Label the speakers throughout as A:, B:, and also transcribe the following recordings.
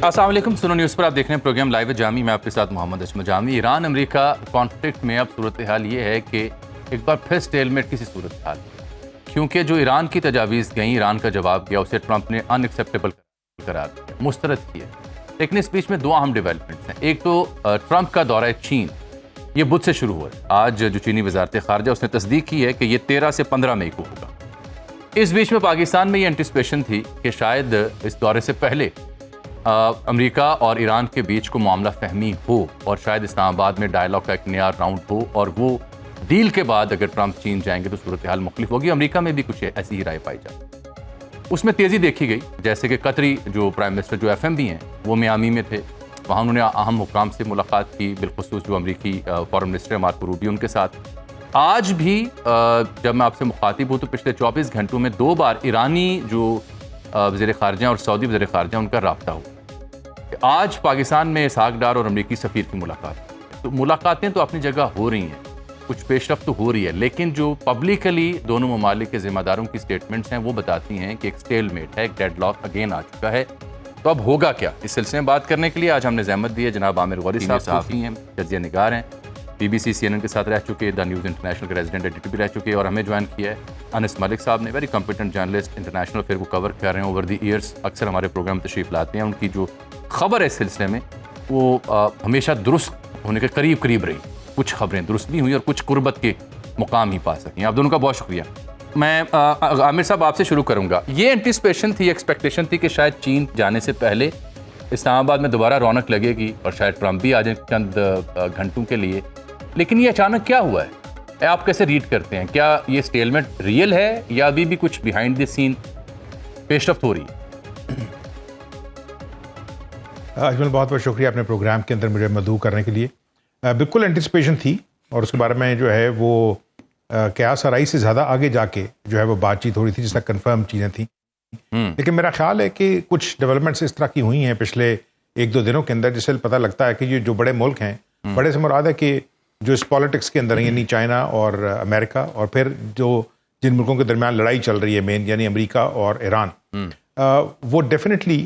A: अस्सलाम वालेकुम, सुनो न्यूज़ पर आप देख रहे हैं प्रोग्राम लाइव जामी। मैं आपके साथ Mohammad Ashmat Jami. Iran America conflict में अब सूरत हाल ये है कि एक बार फिर स्टेलमेट की सूरत हाल, क्योंकि जो ईरान की तजावीज़ गई, ईरान का जवाब गया, उसे ट्रंप ने अनएक्सेप्टेबल करार दिया, मुस्तरद किया। लेकिन इस बीच में दो अहम डेवलपमेंट्स हैं। एक तो ट्रंप का दौरा चीन, ये बुध से शुरू हुआ है। आज जो चीनी वजारत खारजा उसने तस्दीक की है कि ये 13 से 15 मई को होगा। इस बीच में पाकिस्तान में ये एंटिसिपेशन थी कि शायद इस दौरे से पहले अमेरिका और ईरान के बीच को मामला फहमी हो और शायद इस्लामाबाद में डायलॉग का एक नया राउंड हो, और वो डील के बाद अगर ट्रंप चीन जाएंगे तो सूरत हाल मुख्तलिफ होगी। अमेरिका में भी कुछ ऐसी ही राय पाई जाती, उसमें तेज़ी देखी गई। जैसे कि कतरी जो प्राइम मिनिस्टर जो FMB हैं वो मियामी में थे, वहाँ उन्होंने अहम हुकाम से मुलाकात की, बिलखुसूस जो अमरीकी फॉरेन मिनिस्टर मार्को रूबियो उनके साथ। आज भी जब मैं आपसे मुखातिब हूँ तो पिछले 24 घंटों में 2 बार ईरानी जो वज़ीर ख़ारजा और सऊदी वज़ीर ख़ारजा उनका रब्ता हुआ। आज पाकिस्तान में इसहाक डार और अमरीकी सफ़ीर की मुलाकात, तो मुलाकातें तो अपनी जगह हो रही हैं, कुछ पेशरफ्त तो हो रही है, लेकिन जो पब्लिकली दोनों ममालिक के ज़िम्मेदारों की स्टेटमेंट्स हैं वो बताती हैं कि एक स्टेलमेट है, एक डेडलॉक अगेन आ चुका है। तो अब होगा क्या, इस सिलसिले में बात करने के लिए आज हमने ज़हमत दी है जनाब आमिर गौरी साहब, सहाफ़ी हैं, जजिया निगार हैं, BBC CNN के साथ रह चुके, द न्यूज़ इंटरनेशनल के रेजिडेंट एडिटर भी रह चुके, और हमें ज्वाइन किया है अनस मलिक साहब ने, very competent journalist, international affair को कवर कर रहे हैं ओवर द ईयर्स, अक्सर हमारे प्रोग्राम में तशरीफ़ लाते हैं। उनकी जो खबर है इस सिलसिले में वो हमेशा दुरुस्त होने के करीब करीब रही। कुछ खबरें दुरुस्त भी हुई और कुछ कुर्बत के मुकाम ही पा सकें। आप दोनों का बहुत शुक्रिया। मैं आमिर साहब आपसे शुरू करूँगा। ये एंटिसिपेशन थी, एक्सपेक्टेशन थी कि शायद चीन जाने से पहले इस्लामाबाद में दोबारा रौनक लगेगी और शायद ट्रंप भी आ जाए चंद घंटों के लिए, लेकिन ये अचानक क्या हुआ है? आप कैसे रीड करते हैं? क्या ये स्टेलमेट रियल है या अभी भी कुछ बिहाइंड द सीन पेशरफ्त हो रही है?
B: अजमल, बहुत बहुत शुक्रिया अपने प्रोग्राम के अंदर मुझे मदऊ करने के लिए। बिल्कुल एंटिसिपेशन थी और उसके बारे में जो है वो कयास आराई से ज़्यादा आगे जाके जो है वो बातचीत हो रही थी, जिसका कंफर्म चीज़ें थी। लेकिन मेरा ख्याल है कि कुछ डेवलपमेंट्स इस तरह की हुई हैं पिछले 1-2 दिनों के अंदर, जिससे पता लगता है कि ये जो बड़े मुल्क हैं, बड़े से मुराद है कि जो इस पॉलिटिक्स के अंदर यानी चाइना और अमेरिका, और फिर जो जिन मुल्कों के दरमियान लड़ाई चल रही है मेन, यानी अमेरिका और ईरान, वो डेफिनेटली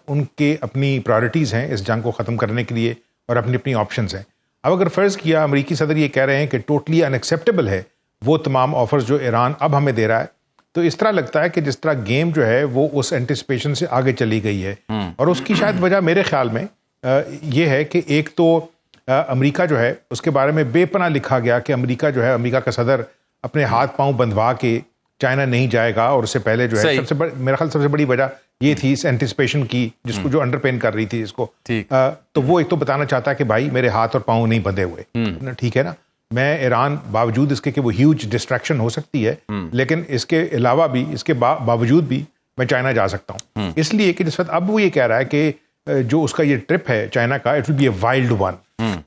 B: उनके अपनी प्रायोरिटीज़ हैं इस जंग को ख़त्म करने के लिए और अपनी अपनी ऑप्शंस हैं। अब अगर फ़र्ज़ किया अमेरिकी सदर ये कह रहे हैं कि टोटली अनएक्सेप्टेबल है वो तमाम ऑफर्स जो ईरान अब हमें दे रहा है, तो इस तरह लगता है कि जिस तरह गेम जो है वो उस एंटिसिपेशन से आगे चली गई है। और उसकी शायद वजह मेरे ख्याल में ये है कि एक तो अमेरिका जो है उसके बारे में बेपनाह लिखा गया कि अमेरिका जो है, अमेरिका का सदर अपने हाथ पांव बंधवा के चाइना नहीं जाएगा, और उससे पहले जो है मेरा ख्याल सबसे बड़ी वजह ये थी इस एंटिसिपेशन की, जिसको जो अंडरपेन कर रही थी इसको। तो वो एक तो बताना चाहता है कि भाई मेरे हाथ और पांव नहीं बंधे हुए, ठीक है ना, मैं ईरान बावजूद इसके कि वो ह्यूज डिस्ट्रैक्शन हो सकती है, लेकिन इसके अलावा भी, इसके बावजूद भी मैं चाइना जा सकता हूँ। इसलिए कि जिस वक्त अब वो ये कह रहा है कि जो उसका ये ट्रिप है चाइना का, it will be a wild one.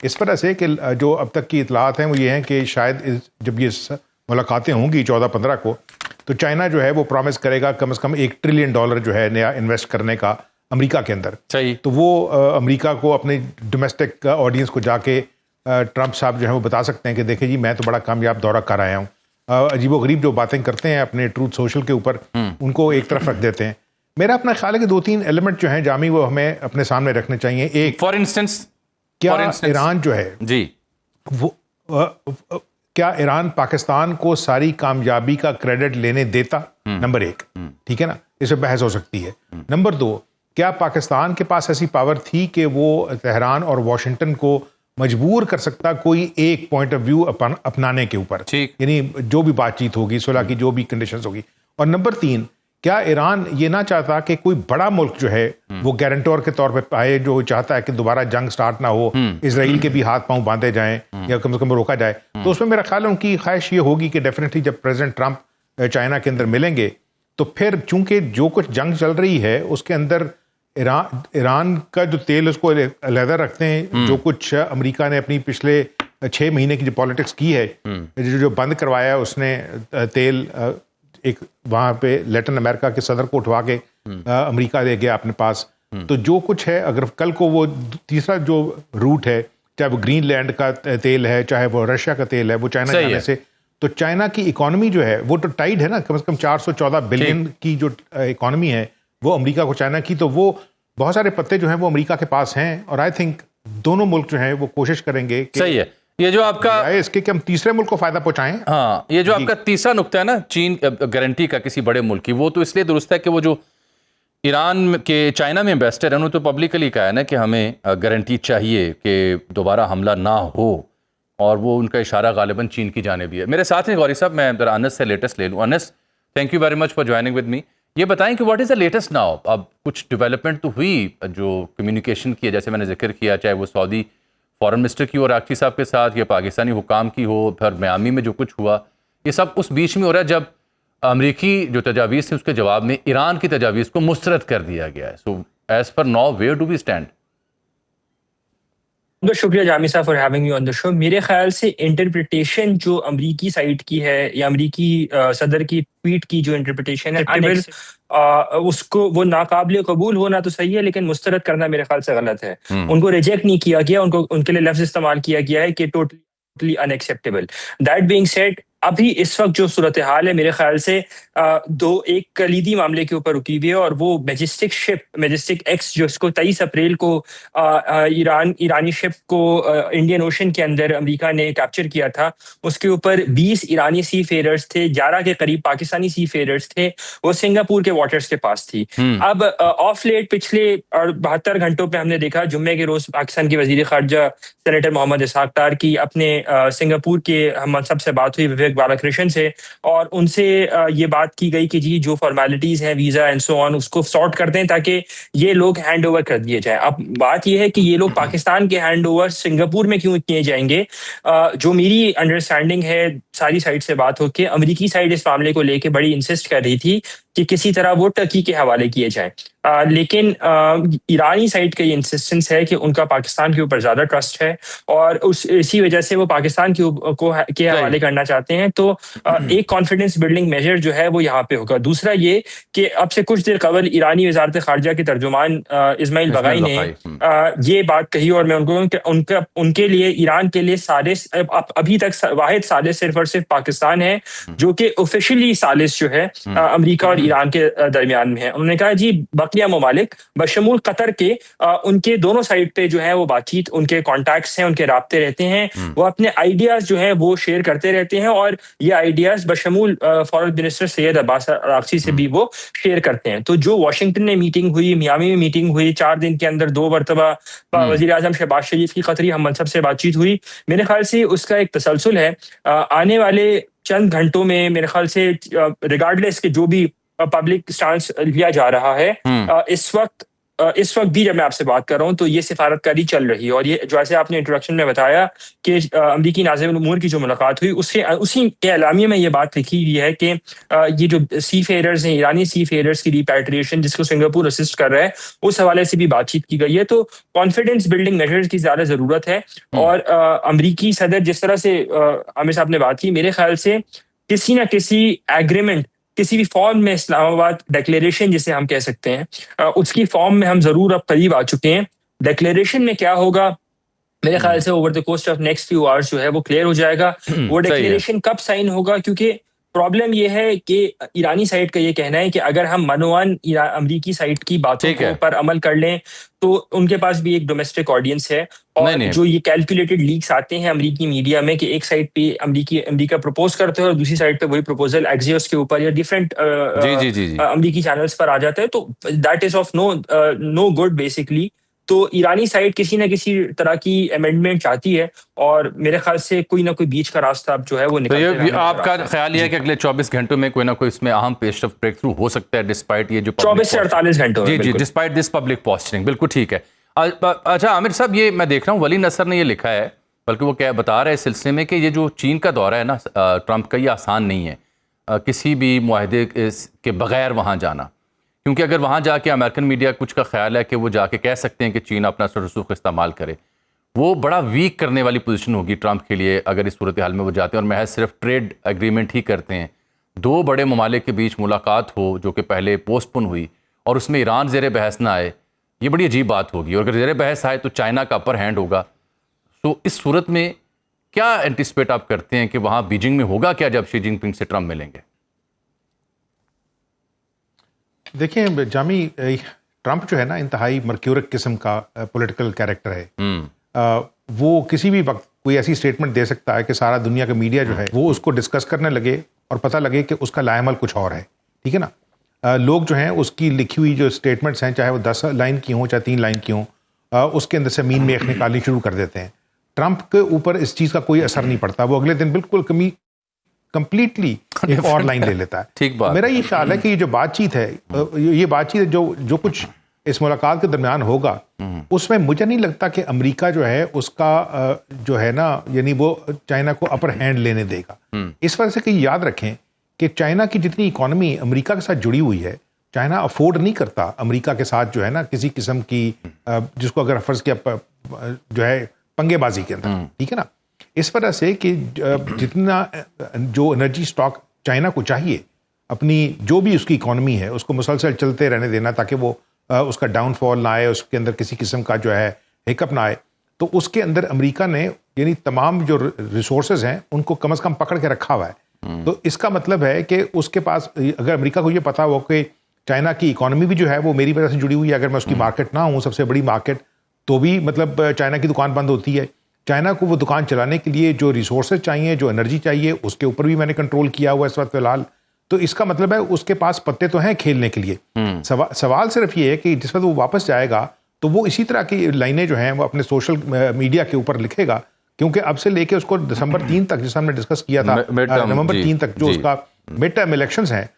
B: इस वजह से कि जो अब तक की इतलात हैं वो ये हैं कि शायद जब ये मुलाकातें होंगी 14-15 को, तो चाइना जो है वो प्रॉमिस करेगा कम से कम $1 ट्रिलियन जो है नया इन्वेस्ट करने का अमेरिका के अंदर। सही। तो वो अमेरिका को, अपने डोमेस्टिक ऑडियंस को जाके ट्रंप साहब जो है वो बता सकते हैं कि देखिए जी, मैं तो बड़ा कामयाब दौरा कर आया हूँ। अजीबोगरीब जो बातें करते हैं अपने ट्रूथ सोशल के ऊपर, उनको एक तरफ रख देते हैं। मेरा अपना ख्याल है कि 2-3 एलिमेंट जो हैं जामी, वो हमें अपने सामने रखने चाहिए। एक,
A: फॉर इंस्टेंस,
B: क्या ईरान जो है
A: जी
B: वो क्या ईरान पाकिस्तान को सारी कामयाबी का क्रेडिट लेने देता? नंबर 1, ठीक है ना, इस पर बहस हो सकती है। नंबर 2, क्या पाकिस्तान के पास ऐसी पावर थी कि वो तेहरान और वाशिंगटन को मजबूर कर सकता कोई एक पॉइंट ऑफ व्यू अपनाने के ऊपर, यानी जो भी बातचीत होगी, सुलह की जो भी कंडीशंस होगी। और नंबर 3, क्या ईरान ये ना चाहता कि कोई बड़ा मुल्क जो है वो गारंटर के तौर पे आए, जो चाहता है कि दोबारा जंग स्टार्ट ना हो, इजराइल के भी हाथ पांव बांधे जाएं या कम से कम रोका जाए? तो उसमें मेरा ख्याल है उनकी ख्वाहिश ये होगी कि डेफिनेटली जब प्रेसिडेंट ट्रंप चाइना के अंदर मिलेंगे, तो फिर चूंकि जो कुछ जंग चल रही है उसके अंदर ईरान का जो तेल उसको अलहदा रखते हैं, जो कुछ अमेरिका ने अपनी पिछले 6 महीने की जो पॉलिटिक्स की है, जो बंद करवाया है उसने तेल, एक वहाँ पे लैटिन अमेरिका के सदर को उठवा के अमेरिका ले गया अपने पास। तो जो कुछ है, अगर कल को वो तीसरा जो रूट है, चाहे वो ग्रीनलैंड का तेल है, चाहे वो रशिया का तेल है, वो चाइना जाने से, तो चाइना की इकोनॉमी जो है वो तो टाइड है ना, कम से कम 414 बिलियन की जो इकोनॉमी है वो अमेरिका को चाइना की, तो वो बहुत सारे पत्ते जो हैं वो अमेरिका के पास हैं और आई थिंक दोनों मुल्क जो हैं वो कोशिश करेंगे कि
A: सही है। ये जो आपका
B: इसके कि हम तीसरे मुल्क को फायदा पहुंचाएं।
A: हाँ, ये जो आपका तीसरा नुक्ता है ना, चीन गारंटी का किसी बड़े मुल्क की, वो तो इसलिए दुरुस्त है कि वो जो ईरान के चाइना में इन्वेस्टर है, उन्होंने तो पब्लिकली कहा है ना कि हमें गारंटी चाहिए कि दोबारा हमला ना हो, और वो उनका इशारा गालिबन चीन की जाने भी है। मेरे साथ हैं गौरी साहब, मैं जरा अनस से लेटेस्ट ले लूँ। Anas, thank you very much for joining with me. ये बताएं कि what is the latest now. अब कुछ डेवलपमेंट तो हुई जो कम्युनिकेशन की है, जैसे मैंने जिक्र किया, चाहे वो सऊदी फॉरेन मिनिस्टर की हो राक्ची साहब के साथ, या पाकिस्तानी हुकाम की हो, फिर मियामी में जो कुछ हुआ, ये सब उस बीच में हो रहा है जब अमरीकी जो तजावीज़ थी उसके जवाब में ईरान की तजावीज़ को मुस्तरद कर दिया गया है। So as per now where do we stand?
C: बहुत शुक्रिया जामी साहब for having me on the show. मेरे ख्याल से इंटरप्रिटेशन जो अमरीकी साइड की है या अमरीकी सदर की ट्वीट की जो इंटरप्रिटेशन है, उसको वो नाकाबिल कबूल होना तो सही है, लेकिन मुस्तरद करना मेरे ख्याल से गलत है। उनको रिजेक्ट नहीं किया गया, उनको उनके लिए लफ्ज इस्तेमाल किया गया है कि totally unacceptable. That being said, अभी इस वक्त जो सूरत हाल है मेरे ख्याल से एक कलीदी मामले के ऊपर रुकी हुई है, और वो मैजेस्टिक एक्स जिसको 23 अप्रैल को ईरानी शिप को इंडियन ओशन के अंदर अमेरिका ने कैप्चर किया था। उसके ऊपर 20 ईरानी सी फेयरर्स थे, 11 के करीब पाकिस्तानी सी फेयरर्स थे। वो सिंगापुर के वाटर्स के पास थी। अब ऑफ लेट पिछले 72 घंटों पे हमने देखा, जुम्मे के रोज पाकिस्तान के वजीर खारजा सेनेटर मोहम्मद इसहाक डार की अपने सिंगापुर के हम सबसे बात हुई विवेक बालाकृष्णन से, और उनसे ये बात की गई कि जी जो फॉर्मेलिटीज हैं वीजा एंड सो ऑन उसको सॉर्ट कर दें ताकि ये लोग हैंड ओवर कर दिए जाए। अब बात ये है कि ये लोग पाकिस्तान के हैंड ओवर सिंगापुर में क्यों किए जाएंगे? जो मेरी अंडरस्टैंडिंग है सारी साइड से बात होके, अमेरिकी साइड इस मामले को लेके बड़ी इंसिस्ट कर रही थी कि किसी तरह वो टर्की के हवाले किए जाएं। लेकिन ईरानी साइड का ये इंसिस्टेंस है कि उनका पाकिस्तान के ऊपर ज्यादा ट्रस्ट है, और इसी वजह से वो पाकिस्तान के हवाले करना चाहते हैं। तो एक कॉन्फिडेंस बिल्डिंग मेजर जो है वो यहाँ पे होगा। दूसरा ये कि अब से कुछ देर कबल ईरानी वजारत खारजा के तर्जुमान इस्माइल बगाई ने ये बात कही, और मैं उनके लिए ईरान के लिए सालिस अभी तक वाहिद सालिस सिर्फ और सिर्फ पाकिस्तान है, जो कि ऑफिशियली सालिस जो है अमेरिका और ईरान के दरमियान में है। उन्होंने कहा जी बकिया ममालिक बशमूल कतर के उनके दोनों साइड पे जो है वो बातचीत, उनके कॉन्टैक्ट्स हैं, उनके राब्ते रहते हैं, वो अपने आइडियाज जो है वो शेयर करते रहते हैं, और ये आइडियाज बशमूल foreign minister Seyed Abbas Araghchi से भी वो शेयर करते हैं। तो जो वाशिंगटन में मीटिंग हुई, मियामी में मीटिंग हुई, 4 दिन के अंदर 2 मरतबा वजीर आजम शहबाज शरीफ की कतरी हम मनसब से बातचीत हुई, मेरे ख्याल से उसका एक तसलसल है। आने वाले चंद घंटों में मेरे ख्याल से रिगार्डलेस के जो भी पब्लिक स्टांस लिया जा रहा है, इस वक्त भी जब मैं आपसे बात कर रहा हूं तो ये सिफारतकारी चल रही है। और ये जैसे आपने इंट्रोडक्शन में बताया कि अमरीकी नाज़िम उमूर की जो मुलाकात हुई उसी के एलामिया में ये बात लिखी हुई है कि ये जो सी फेयरर्स हैं, ईरानी सी फेयरर्स की रिपैट्रिएशन जिसको सिंगापुर असिस्ट कर रहा है, उस हवाले से भी बातचीत की गई है। तो कॉन्फिडेंस बिल्डिंग मेजर्स की ज्यादा जरूरत है। और अमरीकी सदर जिस तरह से आमिर साहब ने बात की, मेरे ख्याल से किसी ना किसी एग्रीमेंट, किसी भी फॉर्म में इस्लामाबाद डिक्लेरेशन जिसे हम कह सकते हैं, उसकी फॉर्म में हम जरूर अब करीब आ चुके हैं। डिक्लेरेशन में क्या होगा मेरे ख्याल से over the course of next few hours जो है वो क्लियर हो जाएगा। वो डिक्लेरेशन कब साइन होगा, क्योंकि प्रॉब्लम ये है कि ईरानी साइड का ये कहना है कि अगर हम मनोवन अमरीकी साइड की बातों पर अमल कर लें तो उनके पास भी एक डोमेस्टिक ऑडियंस है। और जो ये कैलकुलेटेड लीक्स आते हैं अमरीकी मीडिया में कि एक साइड पे अमरीका प्रपोज करते हैं और दूसरी साइड पे वही प्रपोजल एक्सियोस के ऊपर या डिफरेंट अमरीकी चैनल्स पर आ जाता है, तो that is of no good basically. तो ईरानी साइड किसी ना किसी तरह की अमेंडमेंट चाहती है, और मेरे ख्याल से कोई ना कोई बीच का रास्ता अब जो है वो निकल
A: तो ये आपका ख्याल ये है कि अगले 24 घंटों में कोई ना कोई इसमें अहम पेशरफ्त ब्रेक थ्रू हो सकता है, डिस्पाइट ये जो
C: 24 से 48 घंटों
A: जी डिस्पाइट दिस पब्लिक पोस्टिंग। बिल्कुल ठीक है। अच्छा आमिर साहब, ये मैं देख रहा हूँ वली नसर ने ये लिखा है, बल्कि वो क्या बता रहा है इस सिलसिले में कि ये जो चीन का दौरा है ना ट्रंप का, ये आसान नहीं है किसी भी मुआहदे के बगैर वहाँ जाना, क्योंकि अगर वहाँ जाके अमेरिकन मीडिया कुछ का ख्याल है कि वो जाके कह सकते हैं कि चीन अपना रसूख इस्तेमाल करे, वो बड़ा वीक करने वाली पोजीशन होगी ट्रंप के लिए अगर इस सूरत हाल में वो जाते हैं और महज सिर्फ ट्रेड एग्रीमेंट ही करते हैं। 2 बड़े ममालिक के बीच मुलाकात हो जो कि पहले पोस्टपोन हुई और उसमें ईरान ज़ेर बहस ना आए, ये बड़ी अजीब बात होगी। और अगर ज़ेर बहस आए तो चाइना का अपर हैंड होगा। तो इस सूरत में क्या एंटिसिपेट आप करते हैं कि वहाँ बीजिंग में होगा क्या जब शी जिनपिंग से ट्रंप मिलेंगे?
B: देखिए जामी, ट्रंप जो है ना इंतहाई मर्क्यूरिक किस्म का पॉलिटिकल कैरेक्टर है। वो किसी भी वक्त कोई ऐसी स्टेटमेंट दे सकता है कि सारा दुनिया का मीडिया जो है वो उसको डिस्कस करने लगे और पता लगे कि उसका लाएमल कुछ और है, ठीक है ना। लोग जो हैं उसकी लिखी हुई जो स्टेटमेंट्स हैं, चाहे वो 10 लाइन की हों चाहे 3 लाइन की हों, उसके अंदर से मीन मेख निकालनी शुरू कर देते हैं। ट्रंप के ऊपर इस चीज़ का कोई असर नहीं पड़ता, वो अगले दिन बिल्कुल कंप्लीटली एक और लाइन ले लेता है।
A: ठीक बात।
B: मेरा ये ख्याल है कि ये जो बातचीत है, ये बातचीत जो कुछ इस मुलाकात के दरमियान होगा, उसमें मुझे नहीं लगता कि अमेरिका जो है उसका जो है ना, यानी वो चाइना को अपर हैंड लेने देगा। इस वजह से कि याद रखें कि चाइना की जितनी इकोनॉमी अमेरिका के साथ जुड़ी हुई है, चाइना अफोर्ड नहीं करता अमेरिका के साथ जो है ना किसी किस्म की जिसको अगर फर्ज किया जो है पंगेबाजी के अंदर, ठीक है ना। इस वजह से कि जितना जो एनर्जी स्टॉक चाइना को चाहिए अपनी जो भी उसकी इकोनॉमी है उसको मुसलसल चलते रहने देना, ताकि वो उसका डाउनफॉल ना आए, उसके अंदर किसी किस्म का जो है हिकअप ना आए, तो उसके अंदर अमेरिका ने यानी तमाम जो रिसोर्सेज हैं उनको कम से कम पकड़ के रखा हुआ है। तो इसका मतलब है कि उसके पास, अगर अमेरिका को ये पता हो कि चाइना की इकोनॉमी भी जो है वो मेरी वजह से जुड़ी हुई है, अगर मैं उसकी मार्केट ना हूँ सबसे बड़ी मार्केट, तो भी मतलब चाइना की दुकान बंद होती है। चाइना को वो दुकान चलाने के लिए जो रिसोर्सेज चाहिए, जो एनर्जी चाहिए, उसके ऊपर भी मैंने कंट्रोल किया हुआ है इस वक्त फिलहाल। तो इसका मतलब है उसके पास पत्ते तो हैं खेलने के लिए। सवाल सिर्फ ये है कि जिस वक्त वो वापस जाएगा तो वो इसी तरह की लाइनें जो हैं वो अपने सोशल मीडिया के ऊपर लिखेगा, क्योंकि अब से लेके उसको दिसंबर 3 तक, जिस हमने डिस्कस किया था, नवंबर 3 तक जो उसका मिड टर्म इलेक्शंस हैं,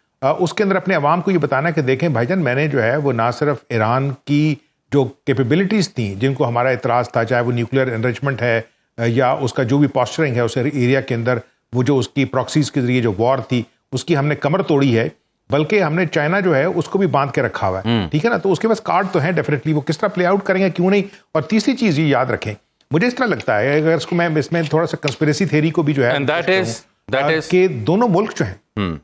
B: उसके अंदर अपने अवाम को ये बताना कि देखें भाईजान, मैंने जो है वो ना सिर्फ ईरान की जो कैपेबिलिटीज़ थी जिनको हमारा इतराज़ था, चाहे वो न्यूक्लियर एनरिचमेंट है या उसका जो भी पॉस्चरिंग है उस एरिया के अंदर, वो जो उसकी प्रॉक्सीज के जरिए जो वॉर थी उसकी हमने कमर तोड़ी है, बल्कि हमने चाइना जो है उसको भी बांध के रखा हुआ है, ठीक है ना। तो उसके पास कार्ड तो है डेफिनेटली, वो किस तरह प्ले आउट करेंगे क्यों नहीं। और तीसरी चीज़ ये याद रखें, मुझे इस तरह लगता है, अगर इसको मैं इसमें थोड़ा सा कंस्पिरेसी थ्योरी को भी जो है कि दोनों मुल्क जो हैं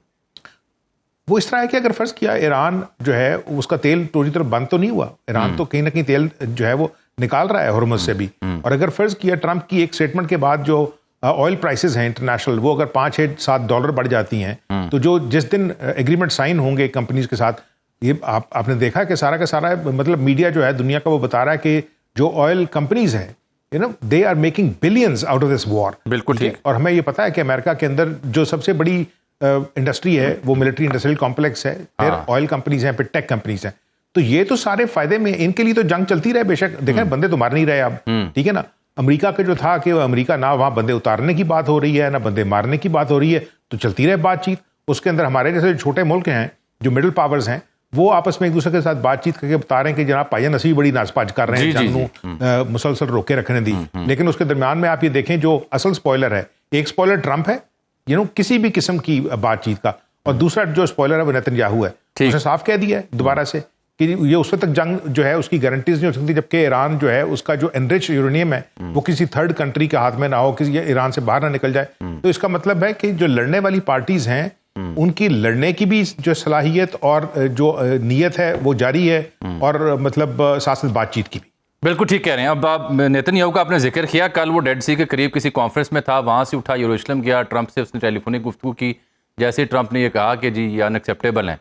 B: वो इस तरह है कि अगर फर्ज किया ईरान जो है उसका तेल पूरी तरह बंद तो नहीं हुआ, ईरान तो कहीं ना कहीं तेल जो है वो निकाल रहा है हॉर्मुज़ से भी, और अगर फर्ज किया ट्रंप की एक स्टेटमेंट के बाद जो ऑयल प्राइसेस हैं इंटरनेशनल वो अगर $5-7 बढ़ जाती हैं, तो जो जिस दिन एग्रीमेंट साइन होंगे कंपनीज के साथ, ये आपने देखा कि सारा का सारा मतलब मीडिया जो है दुनिया का वो बता रहा है कि जो ऑयल कंपनीज हैं, you know, they are making billions out of this war.
A: बिल्कुल ठीक।
B: और हमें ये पता है कि अमेरिका के अंदर जो सबसे बड़ी इंडस्ट्री है वो मिलिट्री इंडस्ट्रियल कॉम्प्लेक्स है, फिर ऑयल कंपनीज हैं, फिर टेक कंपनीज हैं। तो ये तो सारे फायदे में, इनके लिए तो जंग चलती रहे बेशक, देखें बंदे तो मार नहीं रहे अब, ठीक है ना। अमेरिका का जो था कि अमेरिका ना वहां बंदे उतारने की बात हो रही है ना बंदे मारने की बात हो रही है, तो चलती रहे बातचीत। उसके अंदर हमारे जैसे छोटे मुल्क हैं जो मिडिल पावर्स हैं वो आपस में एक दूसरे के साथ बातचीत करके बता रहे हैं कि जनाब भाईजान असी बड़ी नासपाज कर रहे हैं, जंग मुसलसल रोके रखने दी। लेकिन उसके दरमियान में आप ये देखें जो असल स्पॉइलर है, एक स्पॉइलर ट्रंप है, यू नो, किसी भी किस्म की बातचीत का, और दूसरा जो स्पॉइलर है वो नेतन्याहू है। उसने साफ कह दिया है दोबारा से कि ये उस वक्त तक जंग जो है उसकी गारंटीज नहीं हो सकती जबकि ईरान जो है उसका जो एनरिच यूरेनियम है वो किसी थर्ड कंट्री के हाथ में ना हो, किसी ईरान से बाहर ना निकल जाए। तो इसका मतलब है कि जो लड़ने वाली पार्टीज हैं उनकी लड़ने की भी जो सलाहियत और जो नीयत है वो जारी है, और मतलब साथ साथ बातचीत की भी।
A: बिल्कुल ठीक कह रहे हैं। अब आप नेतन्याहू का आपने जिक्र किया, कल वो डेड सी के करीब किसी कॉन्फ्रेंस में था, वहाँ से उठा यरूशलेम गया, ट्रंप से उसने टेलीफोनिक गुफ्तगू की। जैसे ही ट्रंप ने ये कहा कि जी ये अनएक्सेप्टेबल हैं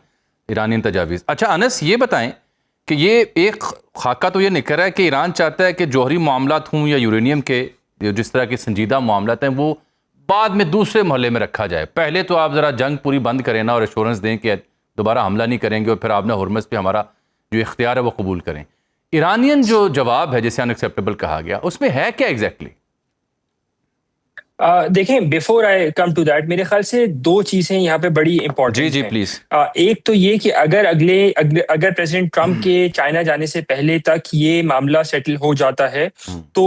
A: ईरानी तजावीज़। अच्छा अनस, ये बताएं कि ये एक खाका तो ये निकल रहा है कि ईरान चाहता है कि जौहरी मामलात हों या यूरेनियम के जिस तरह के संजीदा मामलात हैं वो बाद में दूसरे मोहल्ले में रखा जाए। पहले तो आप ज़रा जंग पूरी बंद करें ना और एश्योरेंस दें कि दोबारा हमला नहीं करेंगे, और फिर आपने हरमज़ पे हमारा जो इख्तियार है वो कबूल करें। ईरानियन जो जवाब है जिसे अनएक्सेप्टेबल कहा गया, उसमें है क्या एग्जैक्टली?
C: देखें, before I come to that, मेरे ख्याल से दो चीजें यहाँ पे बड़ी इंपॉर्टेंट
A: जी
C: हैं।
A: प्लीज।
C: एक तो ये कि अगर अगर प्रेसिडेंट ट्रंप के चाइना जाने से पहले तक ये मामला सेटल हो जाता है तो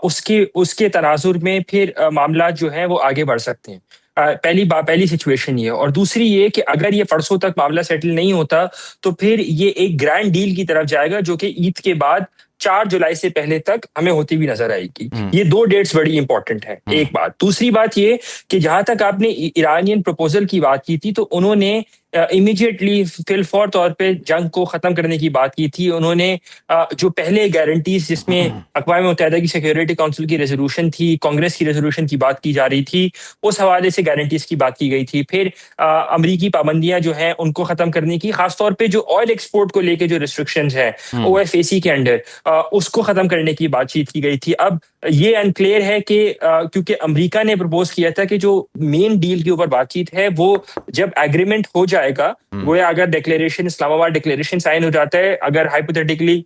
C: उसके तनाजुर में फिर मामला जो है वो आगे बढ़ सकते हैं। पहली सिचुएशन ये, और दूसरी ये कि अगर ये परसों तक मामला सेटल नहीं होता तो फिर ये एक ग्रैंड डील की तरफ जाएगा जो कि ईद के बाद 4 जुलाई से पहले तक हमें होती हुई नजर आएगी। ये दो डेट्स बड़ी इंपॉर्टेंट है, एक बात। दूसरी बात ये कि जहां तक आपने ईरानियन प्रपोजल की बात की थी तो उन्होंने इमीडिएटली फिलफौर तौर पे जंग को ख़त्म करने की बात की थी। उन्होंने जो पहले गारंटीज जिसमें अक़वाम मुत्तहिदा की सिक्योरिटी काउंसिल की रेजोल्यूशन थी, कांग्रेस की रेजोल्यूशन की बात की जा रही थी, उस हवाले से गारंटीज की बात की गई थी। फिर अमरीकी पाबंदियां जो हैं उनको ख़त्म करने की, खासतौर पे जो ऑयल एक्सपोर्ट को लेके जो रिस्ट्रिक्शंस हैं OFAC के अंडर, उसको ख़त्म करने की बातचीत की गई थी। अब ये अनक्लियर है कि क्योंकि अमेरिका ने प्रपोज किया था कि जो मेन डील के ऊपर बातचीत है वो जब एग्रीमेंट हो जाएगा, गोया अगर डिक्लेरेशन, इस्लामाबाद डिक्लेरेशन साइन हो जाता है, अगर हाइपोथेटिकली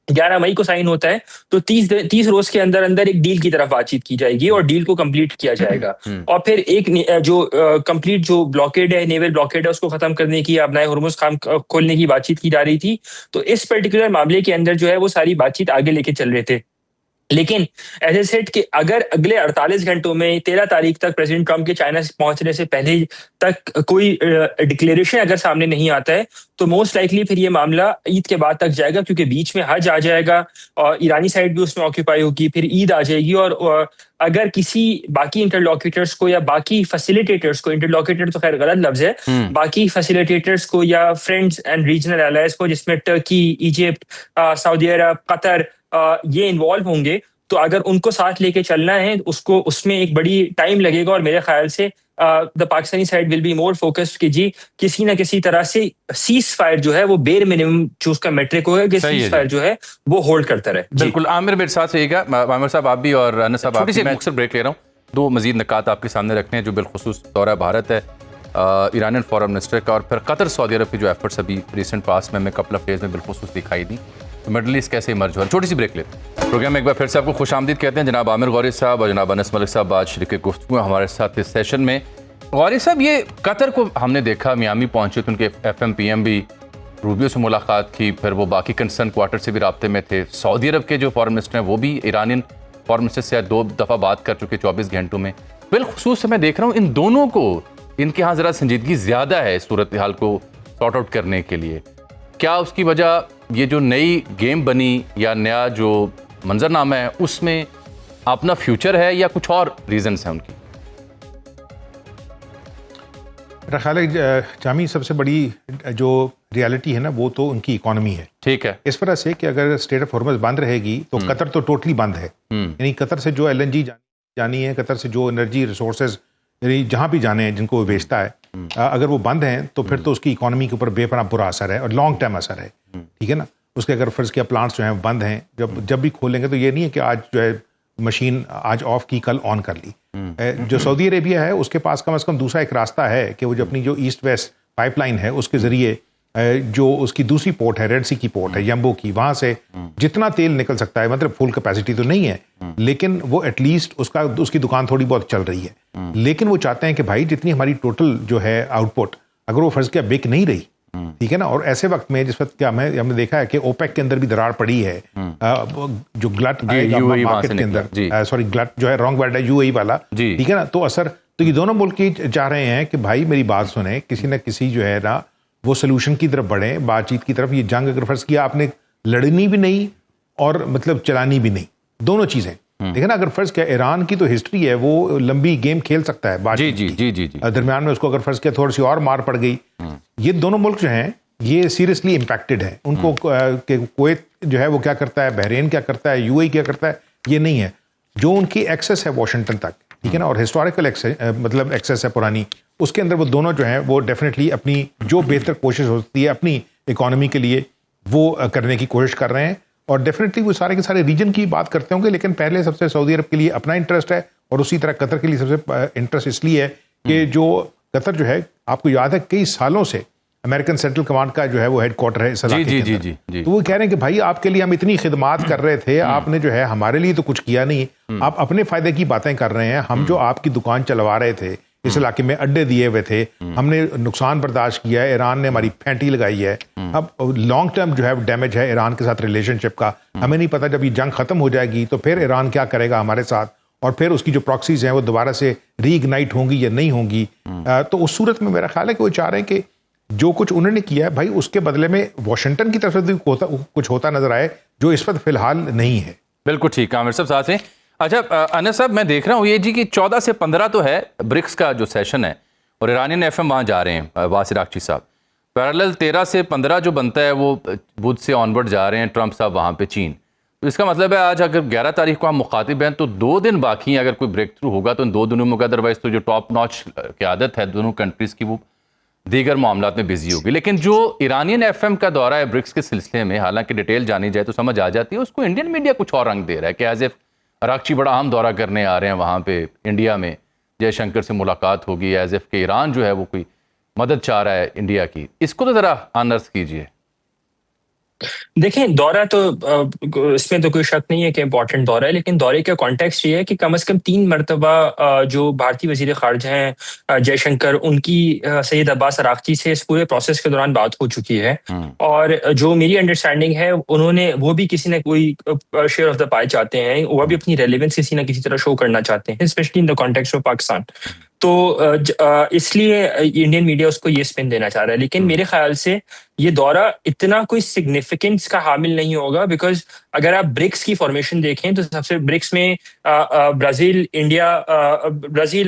C: 11 मई को साइन होता है, तो 30 रोज के अंदर अंदर एक डील की तरफ बातचीत की जाएगी और डील को कंप्लीट किया जाएगा। और फिर एक जो कंप्लीट जो ब्लॉकेड है, नेवल ब्लॉकेड है, उसको खत्म करने की, अपना हुर्मुज़ खान खोलने की बातचीत की जा रही थी। तो इस पर्टिकुलर मामले के अंदर जो है वो सारी बातचीत आगे लेके चल रहे थे। लेकिन एज ए सेट कि अगर अगले 48 घंटों में 13 तारीख तक प्रेसिडेंट ट्रंप के चाइना से पहुंचने से पहले तक कोई डिक्लेरेशन अगर सामने नहीं आता है, तो मोस्ट लाइकली फिर ये मामला ईद के बाद तक जाएगा, क्योंकि बीच में हज आ जाएगा और ईरानी साइड भी उसमें ऑक्यूपाई होगी, फिर ईद आ जाएगी। और अगर किसी बाकी इंटरलॉक्यूटर्स को या बाकी फैसिलिटेटर्स को, इंटरलॉक्यूटर तो खैर गलत लफ्ज है, बाकी फैसिलिटेटर्स को या फ्रेंड्स एंड रीजनल एलाइज को, जिसमें टर्की, इजिप्ट, सऊदी अरब, कतर, ये इन्वॉल्व होंगे, तो अगर उनको साथ लेके चलना है उसको, उसमें एक बड़ी टाइम लगेगा। और मेरे ख्याल से the Pakistani side will be more focused कि जी किसी ना किसी तरह से सीज फायर जो है वो बेर मिनिमम जो उसका मेट्रिक होगा कि सीज फायर जो है वो होल्ड करता रहे।
A: बिल्कुल, आमिर मेरे साथ रहिएगा। आमिर साहब आप भी और अनस साहब, छोटी सी मैं अक्सर ब्रेक ले रहा हूँ, दो मजीद निकात आपके सामने रखने हैं जो बिलखुसूस दौरा भारत है ईरानियन फॉरेन मिनिस्टर का, और फिर कतर सऊदी अरब की जो एफर्ट्स अभी रिसेंट पास में कपल ऑफ डेज में बिलखुसूस दिखाई दी, तो मिडल ईस्ट कैसे इमर्ज हुआ। छोटी सी ब्रेक लेते हैं। प्रोग्राम में एक बार फिर से आपको खुशामदीद कहते हैं। जनाब आमिर गौरी साहब और जनाब अनस मलिक साहब आज शरीक गुफ्तगू हमारे साथ इस सेशन में। गौरी साहब, ये कतर को हमने देखा, मियामी पहुंचे तो उनके FM PM भी रूबियो से मुलाकात की, फिर वो बाकी कंसर्न क्वार्टर से भी राब्ते में थे। सऊदी अरब के जो फॉरेन मिनिस्टर हैं वो भी ईरानियन फॉरेन मिनिस्टर से 2 दफ़ा बात कर चुके 24 घंटों में। बिलखुसूस मैं देख रहा हूँ इन दोनों को, इनके यहाँ ज़रा संजीदगी ज़्यादा है सूरत हाल को सॉर्ट आउट करने के लिए। क्या उसकी वजह ये जो नई गेम बनी या नया जो मंजरनामा है उसमें अपना फ्यूचर है या कुछ और रीजंस हैं उनकी?
B: मेरा ख्याल है जामी सबसे बड़ी जो रियलिटी है ना वो तो उनकी इकोनॉमी है।
A: ठीक है,
B: इस वजह से कि अगर स्टेट ऑफ हॉर्मस बंद रहेगी तो कतर तो टोटली बंद है। यानी कतर से जो LNG जानी है, कतर से जो एनर्जी रिसोर्सेज यानी जहाँ भी जाने हैं जिनको वो बेचता है, अगर वो बंद हैं तो फिर तो उसकी इकोनॉमी के ऊपर बेपनाह बुरा असर है और लॉन्ग टर्म असर है। ठीक है ना, उसके अगर फर्ज किया प्लांट्स जो हैं बंद हैं, जब भी खोलेंगे तो ये नहीं है कि आज जो है मशीन आज ऑफ की कल ऑन कर ली। जो सऊदी अरेबिया है उसके पास कम से कम दूसरा एक रास्ता है कि वो जो अपनी जो ईस्ट वेस्ट पाइपलाइन है उसके जरिए जो उसकी दूसरी पोर्ट है, रेड सी की पोर्ट है, यम्बो की, वहां से जितना तेल निकल सकता है, मतलब फुल कैपेसिटी तो नहीं है लेकिन वो एटलीस्ट उसकी दुकान थोड़ी बहुत चल रही है। लेकिन वो चाहते हैं कि भाई जितनी हमारी टोटल जो है आउटपुट अगर वो फर्ज किया बिक नहीं रही, ठीक है ना, और ऐसे वक्त में जिस वक्त क्या हमने देखा है कि ओपेक के अंदर भी दरार पड़ी है, जो ग्लट मार्केट के अंदर, सॉरी ग्लट जो है रॉन्ग वर्ड है, UAE वाला, ठीक है ना, तो असर तो ये दोनों मुल्क ही चाह रहे हैं कि भाई मेरी बात सुने, किसी ना किसी जो है ना वो सोल्यूशन की तरफ बढ़े, बातचीत की तरफ। ये जंग अगर फर्ज किया आपने लड़नी भी नहीं और मतलब चलानी भी नहीं, दोनों चीजें। देखिए ना, अगर फर्ज किया ईरान की तो हिस्ट्री है, वो लंबी गेम खेल सकता है बातचीत की, दरमियान में उसको अगर फर्ज किया थोड़ी सी और मार पड़ गई। ये दोनों मुल्क जो हैं ये सीरियसली इम्पैक्टेड हैं। उनको कुवैत जो है वो क्या करता है, बहरीन क्या करता है, UAE क्या करता है, ये नहीं है। जो उनकी एक्सेस है वॉशिंगटन तक, ठीक है ना, और हिस्टोरिकल मतलब एक्सेस है पुरानी, उसके अंदर वो दोनों जो हैं वो डेफिनेटली अपनी जो बेहतर कोशिश होती है अपनी इकोनॉमी के लिए वो करने की कोशिश कर रहे हैं। और डेफिनेटली वो सारे के सारे रीजन की बात करते होंगे, लेकिन पहले सबसे सऊदी अरब के लिए अपना इंटरेस्ट है और उसी तरह कतर के लिए सबसे इंटरेस्ट इसलिए है कि जो कतर जो है, आपको याद है कई सालों से अमेरिकन सेंट्रल कमांड का जो है वो हेडक्वार्टर है इस इलाके के अंदर। तो वो कह रहे हैं कि भाई आपके लिए हम इतनी खिदमात कर रहे थे, आपने जो है हमारे लिए तो कुछ किया नहीं, आप अपने फायदे की बातें कर रहे हैं। हम जो आपकी दुकान चलवा रहे थे, इस इलाके में अड्डे दिए हुए थे, हमने नुकसान बर्दाश्त किया है, ईरान ने हमारी फैंटी लगाई है। अब लॉन्ग टर्म जो है डैमेज है ईरान के साथ रिलेशनशिप का, हमें नहीं पता जब ये जंग खत्म हो जाएगी तो फिर ईरान क्या करेगा हमारे साथ, और फिर उसकी जो प्रॉक्सीज हैं वो दोबारा से रीइग्नाइट होंगी या नहीं होंगी। तो उस सूरत में मेरा ख्याल है कि वो चाह रहे हैं कि जो कुछ उन्होंने किया है भाई उसके बदले में वॉशिंगटन की तरफ से कुछ होता नजर आए, जो इस वक्त फिलहाल नहीं है।
A: बिल्कुल ठीक, आमिर साहब साथ हैं। अच्छा अनस साहब, मैं देख रहा हूँ ये जी कि 14 से 15 तो है ब्रिक्स का जो सेशन है, और ईरानियन FM वहाँ जा रहे हैं वासिर आकची साहब। पैरेलल 13 से 15 जो बनता है वो बुध से ऑनवर्ड जा रहे हैं ट्रंप साहब वहाँ पे चीन। तो इसका मतलब है आज अगर 11 तारीख को हम मुखातिब हैं तो 2 दिन बाकी हैं, अगर कोई ब्रेक थ्रू होगा तो इन 2 दिनों में, अदरवाइज तो जो टॉप नॉच क़यादत है दोनों कंट्रीज़ की वो दीगर मामलात में बिजी होगी। लेकिन जो ईरानियन FM का दौरा है ब्रिक्स के सिलसिले में, हालांकि डिटेल जानी जाए तो समझ आ जाती है, उसको इंडियन मीडिया कुछ और रंग दे रहा है कि एज इफ अरागची बड़ा अहम दौरा करने आ रहे हैं वहाँ पे इंडिया में, जयशंकर से मुलाकात होगी, एज इफ के ईरान जो है वो कोई मदद चाह रहा है इंडिया की। इसको तो ज़रा अनर्थ कीजिए।
C: देखें, दौरा तो इसमें तो कोई शक नहीं है कि इम्पोर्टेंट दौरा है, लेकिन दौरे का कॉन्टेक्स्ट ये है कि कम से कम 3 मरतबा जो भारतीय वजीर खारजा हैं जयशंकर, उनकी सैयद अब्बास अरागची से इस पूरे प्रोसेस के दौरान बात हो चुकी है। और जो मेरी अंडरस्टैंडिंग है, उन्होंने वो भी किसी न कोई शेयर ऑफ द पाई चाहते हैं, वो भी अपनी रेलेवेंस किसी न किसी तरह शो करना चाहते हैं, specially in the context of Pakistan. तो इसलिए इंडियन मीडिया उसको ये स्पिन देना चाह रहा है। लेकिन मेरे ख्याल से ये दौरा इतना कोई सिग्निफिकेंस का हामिल नहीं होगा, बिकॉज अगर आप ब्रिक्स की फॉर्मेशन देखें तो सबसे ब्रिक्स में ब्राजील,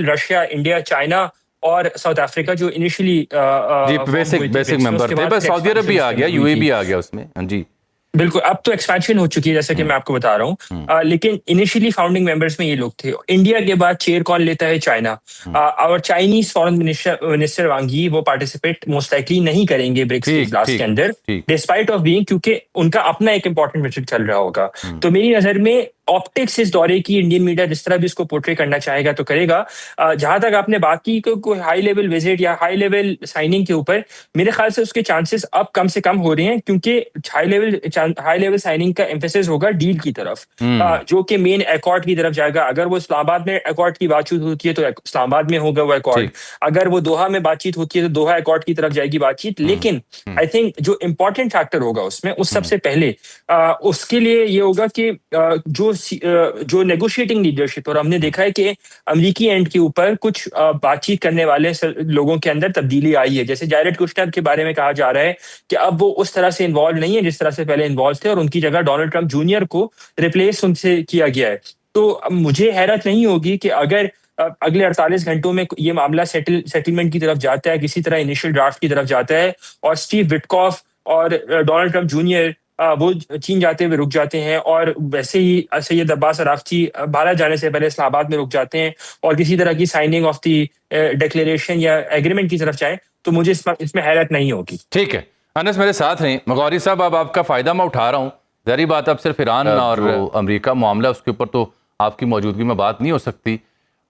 C: रशिया, इंडिया, चाइना और साउथ अफ्रीका जो इनिशियली
A: बेसिक मेंबर थे, बस सऊदी अरब भी आ गया, यूएई भी आ गया उसमें। हाँ जी,
C: बिल्कुल, अब तो एक्सपेंशन हो चुकी है जैसा कि मैं आपको बता रहा हूँ। लेकिन इनिशियली फाउंडिंग मेंबर्स में ये लोग थे। इंडिया के बाद चेयर कौन लेता है? चाइना। और चाइनीज फॉरेन मिनिस्टर वांग यी वो पार्टिसिपेट मोस्ट लाइकली नहीं करेंगे ब्रिक्स के इजलास के अंदर, डिस्पाइट ऑफ बीइंग, क्योंकि उनका अपना एक इंपॉर्टेंट मिशन चल रहा होगा। तो मेरी नजर में ऑप्टिक्स इस दौरे की इंडियन मीडिया जिस तरह भी इसको पोर्ट्रे करना चाहेगा तो करेगा। जहां तक आपने बात की कोई हाई लेवल विजिट या हाई लेवल साइनिंग के ऊपर, मेरे ख्याल से उसके चांसेस अब कम से कम हो रहे हैं, क्योंकि हाई लेवल साइनिंग का एम्फेसिस होगा डील की तरफ, जो कि मेन एकॉर्ड की तरफ जाएगा। अगर वो इस्लामाबाद में एकॉर्ड की बातचीत होती है तो इस्लामाबाद में होगा वो एकॉर्ड, अगर वो दोहा में बातचीत होती है तो दोहा एकॉर्ड की तरफ जाएगी बातचीत। लेकिन आई थिंक जो इंपॉर्टेंट फैक्टर होगा उसमें, उस सबसे पहले उसके लिए ये होगा कि जो नेगोशिएटिंग लीडरशिप, और हमने देखा है कि अमेरिकी एंड के ऊपर कुछ बातचीत करने वाले लोगों के अंदर तब्दीली आई है। जैसे जारेड कुश्नर के बारे में कहा जा रहा है कि अब वो उस तरह से इन्वॉल्व नहीं है जिस तरह से पहले इन्वॉल्व थे, और उनकी जगह डोनाल्ड ट्रंप जूनियर को रिप्लेस उनसे किया गया है। तो मुझे हैरत नहीं होगी कि अगर अगले 48 घंटों में ये मामला सेटलमेंट की तरफ जाता है, किसी तरह इनिशियल ड्राफ्ट की तरफ जाता है, और स्टीव विटकॉफ और डोनाल्ड ट्रंप जूनियर वो चीन जाते हुए रुक जाते हैं, और वैसे ही सैयद अब्बास अरागची भारत जाने से पहले इस्लामाबाद में रुक जाते हैं और किसी तरह की साइनिंग ऑफ दी डिक्लेरेशन या एग्रीमेंट की तरफ जाए, तो मुझे इसमें हैरत नहीं होगी।
A: ठीक है, अनस मेरे साथ हैं। मगौरी साहब, अब आपका फ़ायदा मैं उठा रहा हूँ। ज़ाहिर बात अब सिर्फ ईरान और अमेरिका मामला, उसके ऊपर तो आपकी मौजूदगी में बात नहीं हो सकती।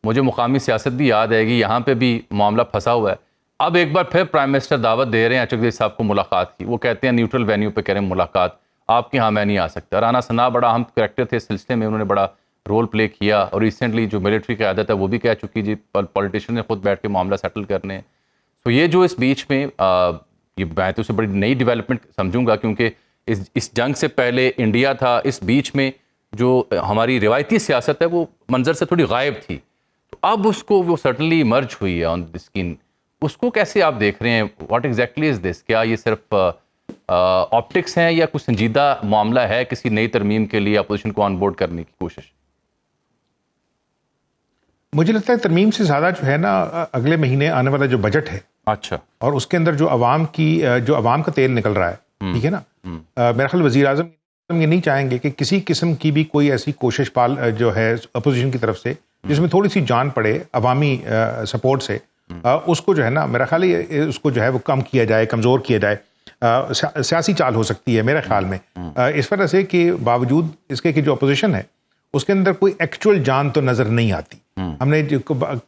A: मुझे मुकामी सियासत भी याद आएगी, यहाँ पे भी मामला फंसा हुआ है। अब एक बार फिर प्राइम मिनिस्टर दावत दे रहे हैं अचकज़ई साहब को मुलाकात की। वो कहते हैं न्यूट्रल वेन्यू पे कह रहे हैं मुलाकात, आपके यहाँ मैं नहीं आ सकता। राना सना बड़ा अहम करैक्टर थे इस सिलसिले में, उन्होंने बड़ा रोल प्ले किया, और रिसेंटली जो मिलिट्री की आदत है वो भी कह चुकी जी पॉलिटिशियन ने खुद बैठ के मामला सेटल करने। तो ये जो इस बीच में ये मैं तो उसे बड़ी नई डेवलपमेंट समझूंगा, क्योंकि इस जंग से पहले इंडिया था, इस बीच में जो हमारी रिवायती सियासत है वो मंजर से थोड़ी गायब थी, तो अब उसको वो सर्टनली इमर्ज हुई है ऑन द स्क्रीन। उसको कैसे आप देख रहे हैं? What exactly is this? क्या ये सिर्फ ऑप्टिक्स हैं या कुछ संजीदा मामला है किसी नई तरमीम के लिए अपोजिशन को ऑन बोर्ड करने की कोशिश?
B: मुझे लगता है तरमीम से ज़्यादा जो है ना, अगले महीने आने वाला जो बजट है, अच्छा, और उसके अंदर जो अवाम का तेल निकल रहा है, ठीक है ना, मेरा ख्याल वज़ीर आज़म ये नहीं चाहेंगे कि किसी किस्म की भी कोई ऐसी कोशिश जो है अपोजिशन की तरफ से जिसमें थोड़ी सी जान पड़े अवामी सपोर्ट से, उसको जो है ना, मेरा ख्याल है उसको जो है वो कम किया जाए, कमज़ोर किया जाए। सियासी चाल हो सकती है मेरे ख्याल में, इस वजह से कि बावजूद इसके कि जो अपोजिशन है उसके अंदर कोई एक्चुअल जान तो नज़र नहीं आती। हमने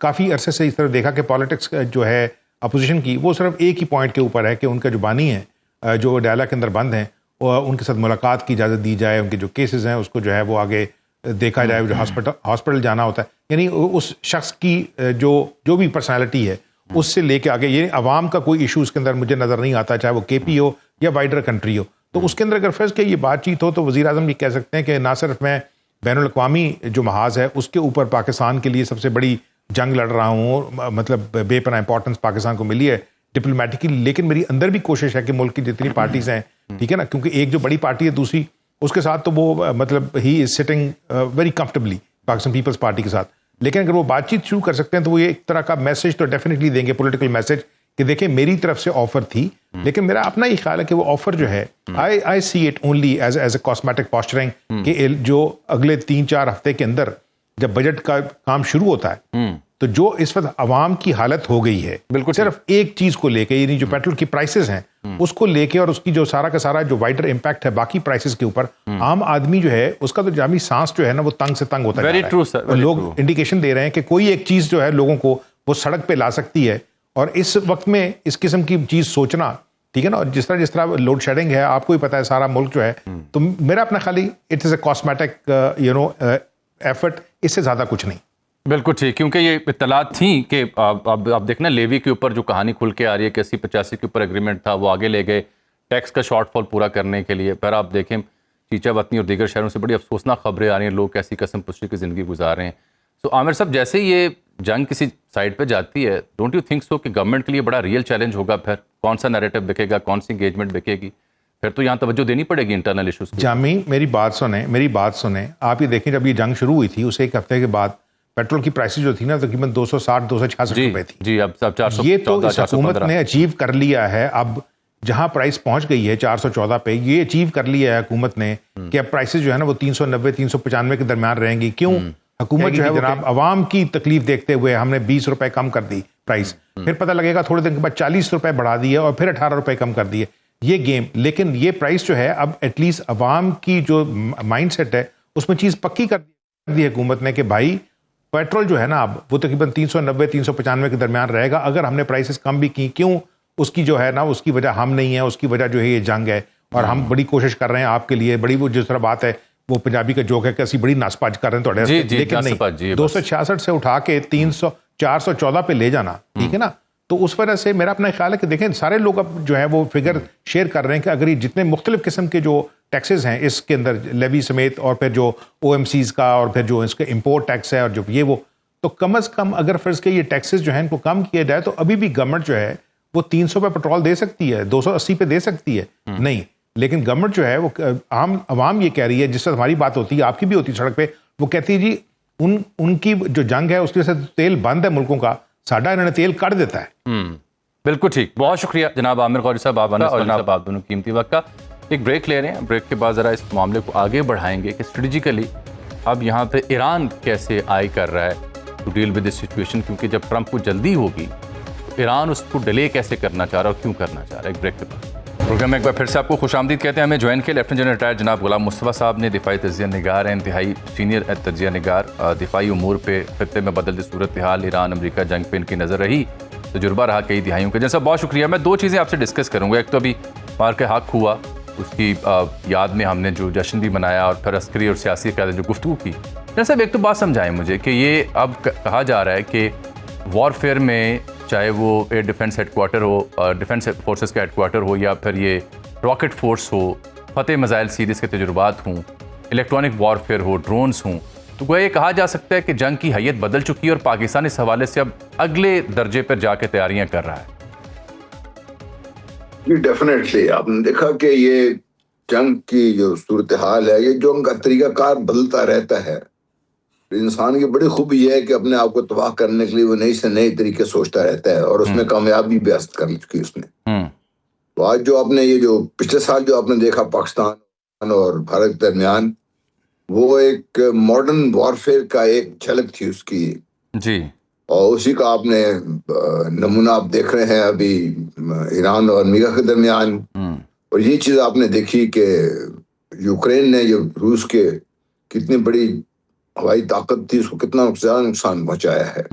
B: काफ़ी अरसे से इस तरह देखा कि पॉलिटिक्स जो है अपोजिशन की, वो सिर्फ एक ही पॉइंट के ऊपर है कि उनका जो बानी है, जो डायला के अंदर बंद हैं, उनके साथ मुलाकात की इजाज़त दी जाए, उनके जो केसेस हैं उसको जो है वो आगे देखा जाए, जो हॉस्पिटल जाना होता है, यानी उस शख्स की जो भी पर्सनैलिटी है उससे लेके आगे ये अवाम का कोई इशू उसके अंदर मुझे नज़र नहीं आता, चाहे वो KP हो या वाइडर कंट्री हो। तो उसके अंदर अगर फर्ज के ये बातचीत हो तो वज़ीर आज़म ये कह सकते हैं कि ना सिर्फ मैं बैनुल-अक़वामी जो महाज है उसके ऊपर पाकिस्तान के लिए सबसे बड़ी जंग लड़ रहा हूँ, मतलब बेपनाह इंपॉर्टेंस पाकिस्तान को मिली है डिप्लोमेटिकली, लेकिन मेरी अंदर भी कोशिश है कि मुल्क की जितनी पार्टीज़ हैं, ठीक है ना, क्योंकि एक जो बड़ी पार्टी है दूसरी उसके साथ तो वो मतलब ही is sitting very comfortably Pakistan Peoples Party के साथ, लेकिन अगर वो बातचीत शुरू कर सकते हैं तो वो ये एक तरह का मैसेज तो डेफिनेटली देंगे, पॉलिटिकल मैसेज, कि देखिए मेरी तरफ से ऑफर थी, लेकिन मेरा अपना ही ख्याल है कि वो ऑफर जो है I see it only as a cosmetic posturing, कि जो अगले 3-4 हफ्ते के अंदर जब बजट का काम शुरू होता है तो जो इस वक्त आवाम की हालत हो गई है
A: बिल्कुल
B: सिर्फ एक चीज को लेके, यानी जो पेट्रोल की प्राइसेस हैं उसको लेके, और उसकी जो सारा का सारा जो वाइडर इम्पैक्ट है बाकी प्राइसेस के ऊपर, आम आदमी जो है उसका तो जामी सांस जो है ना वो तंग से तंग होता जा रहा है।
A: ट्रू सर,
B: और लोग इंडिकेशन दे रहे हैं कि कोई एक चीज जो है लोगों को वो सड़क पे ला सकती है, और इस वक्त में इस किस्म की चीज सोचना, ठीक है ना, और जिस तरह लोड शेडिंग है आपको ही पता है सारा मुल्क जो है, तो मेरा अपना खाली it is a cosmetic effort, इससे ज्यादा कुछ नहीं।
A: बिल्कुल ठीक, क्योंकि ये इत्तलात थी कि आप देखना लेवी के ऊपर जो कहानी खुल के आ रही है कि 80-85 के ऊपर एग्रीमेंट था, वो आगे ले गए टैक्स का शॉर्टफॉल पूरा करने के लिए। पर आप देखें चीचा वतनी और दीगर शहरों से बड़ी अफसोसनाक खबरें आ रही हैं, लोग कैसी कसम पुष्टि की ज़िंदगी गुजार रहे हैं। तो आमिर साहब, जैसे ये जंग किसी साइड पे जाती है, डोंट यू थिंक सो कि गवर्नमेंट के लिए बड़ा रियल चैलेंज होगा? फिर कौन सा नैरेटिव बिकेगा, कौन सी इंगेजमेंट बिकेगी? फिर तो यहाँ तवज्जो देनी पड़ेगी इंटरनल इशूज़ की।
B: जामी मेरी बात सुने, आप ये देखें जब ये जंग शुरू हुई थी उसे एक हफ्ते के बाद पेट्रोल की प्राइसेस जो थी ना तकरीबन 260-266 रुपए थी
A: जी, अब 414,
B: ये तो इस हुकूमत ने अचीव कर लिया है। अब जहां प्राइस पहुंच गई है 414 पे, ये अचीव कर लिया है हुकूमत ने कि अब प्राइसेस जो है ना वो 390-395 के दरमियान रहेंगी। क्यों? हुकूमत जो है जनाब अवाम की तकलीफ देखते हुए हमने 20 रुपए कम कर दी प्राइस, फिर पता लगेगा थोड़े दिन के बाद 40 रुपए बढ़ा दिए और फिर 18 रुपए कम कर दिए, ये गेम। लेकिन ये प्राइस जो है अब एटलीस्ट अवाम की जो माइंड सेट है उसमें चीज पक्की कर दी है हुकूमत ने कि भाई पेट्रोल जो है ना अब वो तकरीबन 390-395 के दरमियान रहेगा। अगर हमने प्राइसेस कम भी की, क्यों? उसकी जो है ना उसकी वजह हम नहीं है, उसकी वजह जो है ये जंग है, और हम बड़ी कोशिश कर रहे हैं आपके लिए। बड़ी वो जिस तरह बात है वो पंजाबी का जोक है कि असं बड़ी नसपाज कर रहे हैं थोड़े, लेकिन नहीं, 266 से उठा के 414 पे ले जाना, ठीक है ना। तो उस वजह से मेरा अपना ख्याल है कि देखें सारे लोग अब जो है वो फिगर शेयर कर रहे हैं कि अगर ये जितने मुख्तलिफ किस्म के जो टैक्सेस हैं इसके अंदर लेवी समेत, और फिर जो OMCs का, और फिर जो इसके इम्पोर्ट टैक्स है, और जो ये वो, तो कम अज़ कम अगर फर्ज के ये टैक्सेस जो हैं इनको कम किया जाए तो अभी भी गवर्नमेंट जो है वो 300 पे पेट्रोल दे सकती है, 280 पे दे सकती है नहीं। लेकिन गवर्नमेंट जो है वो आवाम ये कह रही है, जिससे हमारी बात होती है, आपकी भी होती है सड़क पे, वो कहती है जी उनकी जो जंग है उसकी वजह से तेल बंद है मुल्कों का, साडा इन्होंने तेल काट देता है।
A: बिल्कुल ठीक, बहुत शुक्रिया जनाब आमिर कौरी साहब, और जनाब आप दोनों कीमती वक्त का। एक ब्रेक ले रहे हैं, ब्रेक के बाद ज़रा इस मामले को आगे बढ़ाएंगे कि स्ट्रेटेजिकली अब यहाँ पे ईरान कैसे आई कर रहा है to deal with this situation, क्योंकि जब ट्रंप को जल्दी होगी तो ईरान उसको डिले कैसे करना चाह रहा है और क्यों करना चाह रहा है। एक ब्रेक के बाद प्रोग्राम में एक बार फिर से आपको खुशामदीद कहते हैं। हमें ज्वाइन किया लेफ्टिनेंट जनरल रिटायर्ड जनाब गुलाम मुस्तफ़ा साहब ने, दिफाई तजिया निगार हैं, इंतहाई सीनियर तजिया निगार, दिफाई उमूर पे खत्ते में बदलती सूरत हाल, ईरान अमरीका जंग पे इनकी नज़र रही, तजुर्बा रहा कई दिहाइयों का। जैसा बहुत शुक्रिया। मैं 2 चीज़ें आपसे डिस्कस करूँगा। एक तो अभी पार के हक हुआ, उसकी याद में हमने जो जश्न भी मनाया, और फिर अस्करी और सियासी क़यादत जो गुफ्तगू की। जैसा एक तो बात समझाएं मुझे कि ये अब कहा जा रहा है कि वॉरफेयर में, चाहे वो एयर डिफेंस हेडक्वार्टर हो, डिफेंस फोर्सेस का हेडक्वार्टर हो, या फिर ये रॉकेट फोर्स हो, फतेह मिसाइल सीरीज़ के तजुर्बात हों, इलेक्ट्रॉनिक वॉरफेयर हो, ड्रोन्स हों, तो गोया ये कहा जा सकता है कि जंग की हैयत बदल चुकी है और पाकिस्तान इस हवाले से अब अगले दर्जे पर जाके तैयारियां कर रहा है।
D: डेफिनेटली आपने देखा कि ये जंग की जो सूरत हाल है, ये जंग का तरीकाकार बदलता रहता है। इंसान की बड़ी खूबी है कि अपने आप को तबाह करने के लिए वो नई से नए तरीके सोचता रहता है, और उसमें कामयाबी भी हासिल कर चुकी उसने। तो आज जो आपने ये जो पिछले साल जो आपने देखा पाकिस्तान और भारत के दरमियान, वो एक मॉडर्न वॉरफेयर का एक झलक थी उसकी
A: जी, और
D: उसी का आपने नमूना आप देख रहे हैं अभी ईरान और अमेरिका के दरमियान। और ये चीज आपने देखी कि यूक्रेन ने जो रूस के कितनी बड़ी हवाई ताकत थी उसको कितना नुकसान पहुंचाया है।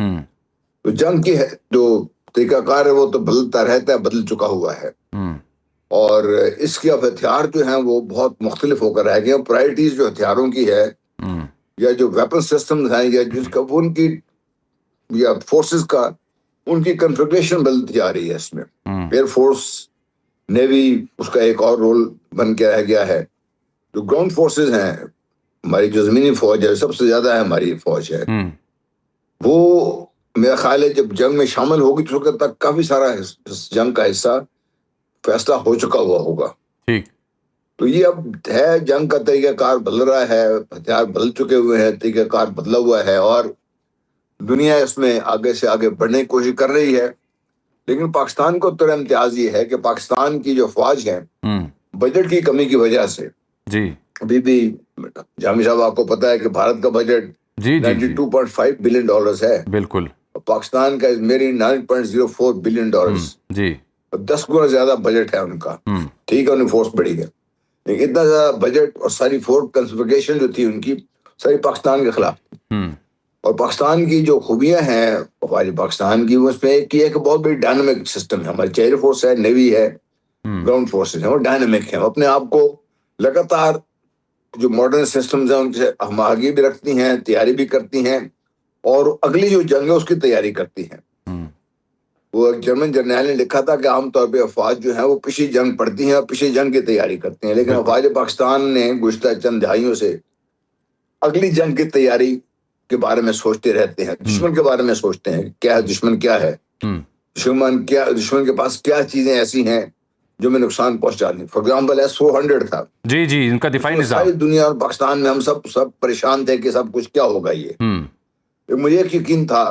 D: तो जंग की है जो तरीकाकार है वो तो बदलता रहता है, बदल चुका हुआ है, और इसके अब हथियार जो हैं वो बहुत मुख्तलिफ होकर रह गए। प्रायोरिटीज जो हथियारों की है, या जो वेपन सिस्टम्स हैं, या जिसका उनकी या फोर्सेस का उनकी कन्फिगरेशन बदलती जा रही है। इसमें एयरफोर्स, नेवी उसका एक और रोल बन के रह गया है। जो ग्राउंड फोर्सेस हैं, हमारी जो जमीनी फौज है, सबसे ज्यादा है हमारी फौज है, वो मेरा ख्याल है जब जंग में शामिल होगी तो उसके तक काफी सारा जंग का हिस्सा फैसला हो चुका हुआ होगा।
A: ठीक।
D: तो ये अब है, जंग का तरीकाकार बदल रहा है, हथियार बदल चुके हुए हैं, तरीकाकार बदला हुआ है, और दुनिया इसमें आगे से आगे बढ़ने की कोशिश कर रही है, लेकिन पाकिस्तान को तो इम्तियाज ये है कि पाकिस्तान की जो फौज है बजट की कमी की वजह से
A: जी
D: अभी भी, जामी साहब आपको पता है कि भारत का बजट
A: जी जी जी
D: 92.5 बिलियन डॉलर्स है,
A: बिल्कुल
D: और पाकिस्तान का मेरी 9.04 बिलियन डॉलर्स,
A: जी
D: 10 गुना ज्यादा बजट है उनका। ठीक है, उनकी फोर्स बढ़ी है, लेकिन इतना ज्यादा बजट और सारी फोर्स कंसिफिकेशन जो थी उनकी सारी पाकिस्तान के खिलाफ। और पाकिस्तान की जो खूबियां हैं हमारी पाकिस्तान की, उसमें एक ये है कि बहुत बड़ी डायनामिक सिस्टम है। हमारी एयर फोर्स है, नेवी है, ग्राउंड फोर्सेस है, वो डायनामिक है, वो अपने आप को लगातार जो मॉडर्न सिस्टम्स हैं उनसे हम आगे भी रखती हैं, तैयारी भी करती हैं, और अगली जो जंग है उसकी तैयारी करती हैं। वो एक जर्मन जर्नल ने लिखा था कि आमतौर पर अफवाज जो है वो पिछली जंग पढ़ती हैं और पिछली जंग की तैयारी करती हैं, लेकिन अफवाज पाकिस्तान ने गुज़श्ता चंद दहाइयों से अगली जंग की तैयारी के बारे में सोचते रहते हैं, दुश्मन के बारे में सोचते हैं, क्या है दुश्मन, क्या है दुश्मन के पास क्या चीजें ऐसी हैं जो में नुकसान पहुंचा दी। फॉर एग्जाम्पल S-400 था,
A: जी जी, इनका दिफाई निज़ाम,
D: सारी दुनिया और पाकिस्तान में हम सब परेशान थे कि सब कुछ क्या होगा ये। मुझे एक यकीन था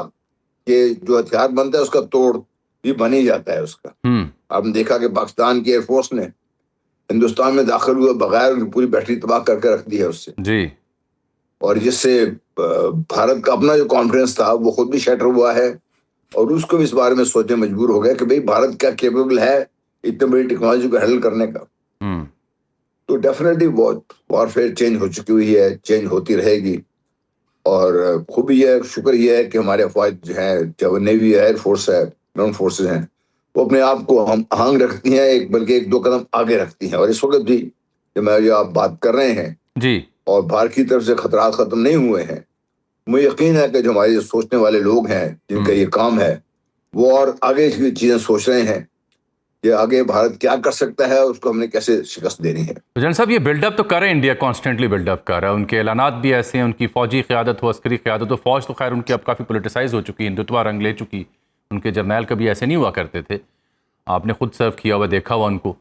D: कि जो हथियार बनता है उसका तोड़ भी बन ही जाता है उसका। आपने देखा कि पाकिस्तान की एयरफोर्स ने हिंदुस्तान में दाखिल हुए बगैर उनकी पूरी बैटरी तबाह करके रख दी है उससे
A: जी,
D: और जिससे भारत का अपना जो कॉन्फिडेंस था वो खुद भी शटर हुआ है, और उसको भी इस बारे में सोचने मजबूर हो गया कि भाई भारत क्या केपेबल है इतनी बड़ी टेक्नोलॉजी को हैंडल करने का। तो डेफिनेटली वॉरफेयर चेंज हो चुकी हुई है, चेंज होती रहेगी, और खूबी है, शुक्र ये है कि हमारे अफवाज जो है, चाहे नेवी है, एयर फोर्स है, ग्राउंड फोर्सेज हैं, वो अपने आप को हम आंग रखती हैं, बल्कि एक दो कदम आगे रखती हैं। और इस वक्त भी जो आप बात कर रहे हैं
A: जी,
D: और भारत की तरफ से खतरात खत्म नहीं हुए हैं, मुझे यकीन है कि जो हमारे सोचने वाले लोग हैं जिनका ये काम है, वो और आगे की चीजें सोच रहे हैं कि आगे भारत क्या कर सकता है, उसको हमने कैसे शिकस्त देनी है।
A: तो जन साहब, ये बिल्डअप तो कर रहे हैं, इंडिया कॉन्स्टेंटली बिल्डअप कर रहा है, उनके ऐलानात भी ऐसे हैं, उनकी फौजी क़यादत हो, अस्करी क़यादत हो, फौज तो खैर उनकी अब काफ़ी पोलिटिसाइज हो चुकी है, हिंदुत्वा रंग ले चुकी, उनके जर्नैल कभी ऐसे नहीं हुआ करते थे, आपने खुद सर्व किया हुआ, देखा हुआ उनको।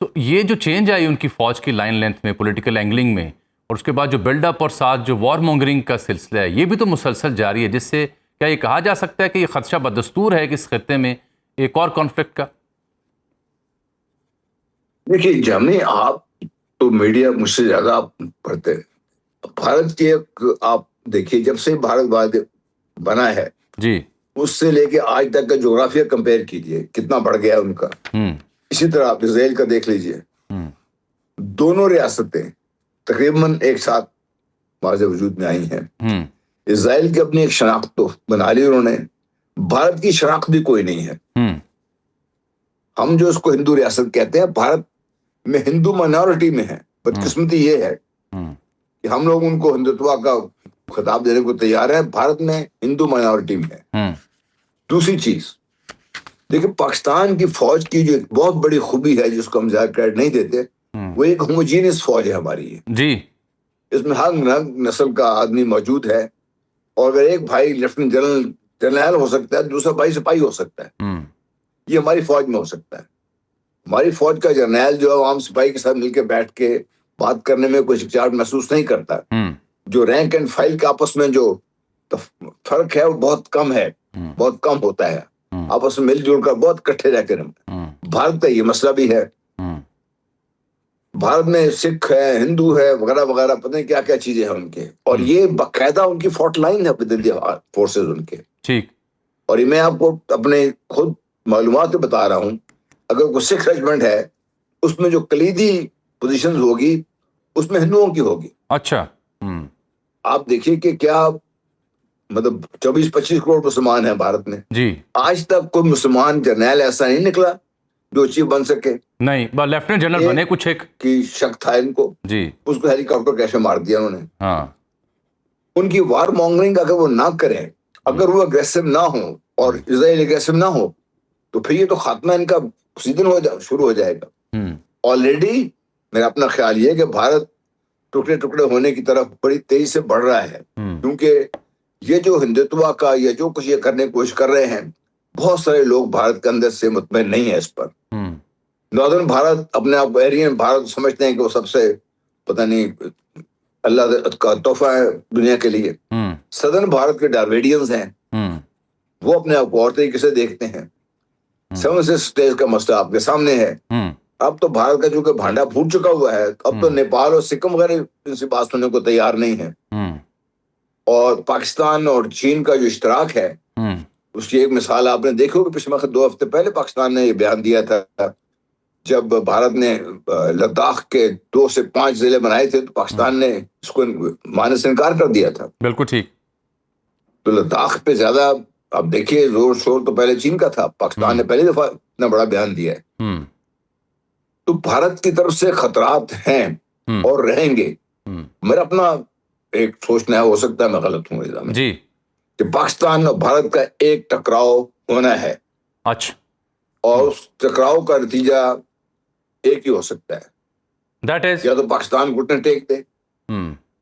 A: तो ये जो चेंज आई उनकी फ़ौज की लाइन लेंथ में, पॉलिटिकल एंगलिंग में, और उसके बाद जो बिल्डअप और साथ जो वॉर मॉन्गरिंग का सिलसिला है, ये भी तो मुसलसल जारी है, जिससे क्या ये कहा जा सकता है कि ये खदशा बदस्तूर है कि इस खत्ते में एक और कॉन्फ्लिक्ट का?
D: देखिए जामिया, आप तो मीडिया मुझसे ज्यादा आप पढ़ते हैं। भारत के आप देखिए, जब से भारत बना है
A: जी,
D: उससे लेके आज तक का जोग्राफिया कंपेयर कीजिए, कितना बढ़ गया है उनका। इसी तरह आप इसराइल का देख लीजिए, दोनों रियासतें तकरीबन एक साथ माज़े वजूद में आई हैं। इसराइल की अपनी एक शनाख्त तो बना ली उन्होंने, भारत की शनाख्त भी कोई नहीं है। हम जो उसको हिंदू रियासत कहते हैं, भारत में हिंदू माइनॉरिटी में है। बदकिस्मती ये है कि हम लोग उनको हिंदुत्व का खिताब देने को तैयार है, भारत में हिंदू माइनॉरिटी में है। दूसरी चीज देखिए, पाकिस्तान की फौज की जो एक बहुत बड़ी खूबी है जिसको हम ज्यादा क्रेडिट नहीं देते, वो एक होमोजीनियस फौज है हमारी जी। इसमें हर नस्ल का आदमी मौजूद है, और अगर एक भाई लेफ्टिनेंट जनरल हो सकता है, दूसरा भाई सिपाही हो सकता है। ये हमारी फौज में हो सकता है। हमारी फौज का जर्नैल जो है आम सिपाही के साथ मिलकर बैठ के बात करने में कोई हिचकिचाहट महसूस नहीं करता। जो रैंक एंड फाइल के आपस में जो फर्क है वो बहुत कम है, बहुत कम होता है। आपस में मिलजुल कर बहुत इकट्ठे रहकर भारत का ये मसला भी है। भारत में सिख है, हिंदू है, वगैरह वगैरह, पता नहीं क्या क्या चीजें हैं उनके, और ये बाकायदा उनकी फोर्ट लाइन है विद द फोर्सेस उनके। ठीक, और ये मैं आपको अपने खुद मालूमात बता रहा हूं। अगर कोई सिख रेजिमेंट है, उसमें जो कलीदी पोजीशंस होगी उसमें हिंदुओं की होगी। अच्छा, आप देखिए कि क्या मतलब 24-25 करोड़ मुसलमान हैं भारत में जी। आज तक कोई मुसलमान जर्नैल ऐसा नहीं निकला जो चीफ बन सके। नहीं, लेफ्टिनेंट जनरल बने कुछ एक की शक था इनको जी, उसको हेलीकॉप्टर कैसे मार दिया उन्होंने। हाँ, उनकी वार मॉन्गरिंग अगर वो ना करें, अगर वो अग्रेसिव ना हो और इजराइल अग्रेसिव ना हो, तो फिर ये तो खात्मा इनका सीजन शुरू हो जाएगा। ऑलरेडी मेरा अपना ख्याल ये है कि भारत टुकड़े टुकड़े होने की तरफ बड़ी तेजी से बढ़ रहा है, क्योंकि ये जो हिंदुत्व का या जो कुछ ये करने की कोशिश कर रहे हैं, बहुत सारे लोग भारत के अंदर से मुतमईन नहीं है इस पर। नॉर्दर्न भारत अपने आप को एरियन भारत समझते हैं कि वो सबसे पता नहीं अल्लाह का तोहफा है दुनिया के लिए। सदर्न भारत के डार्वेडियंस हैं, वो अपने आप को और तरीके से देखते हैं। 7 स्टेज का मसला आपके सामने है। अब तो भारत का चूंकि भांडा फूट चुका हुआ है, अब तो नेपाल और सिक्किम वगैरह इनसे बात सुनने को तैयार नहीं है। और पाकिस्तान और चीन का जो इश्तराक है, उसकी एक मिसाल आपने देखी होगी, पिछले 2 हफ्ते पहले पाकिस्तान ने ये बयान दिया था, जब भारत ने लद्दाख के 2 से 5 जिले बनाए थे, तो पाकिस्तान ने इसको मानने से इनकार कर दिया था।
A: बिल्कुल ठीक।
D: तो लद्दाख पे ज्यादा अब देखिए जोर शोर तो पहले चीन का था, पाकिस्तान ने पहली दफा इतना बड़ा बयान दिया है। तो भारत की तरफ से खतरात हैं और रहेंगे। मेरा अपना एक सोचना है, हो सकता है मैं गलत हूँ इस
A: जी,
D: कि पाकिस्तान और भारत का एक टकराव होना है।
A: अच्छा।
D: और उस टकराव का नतीजा एक ही हो सकता है,
A: दैट इज
D: या तो पाकिस्तान घुटने टेक दे,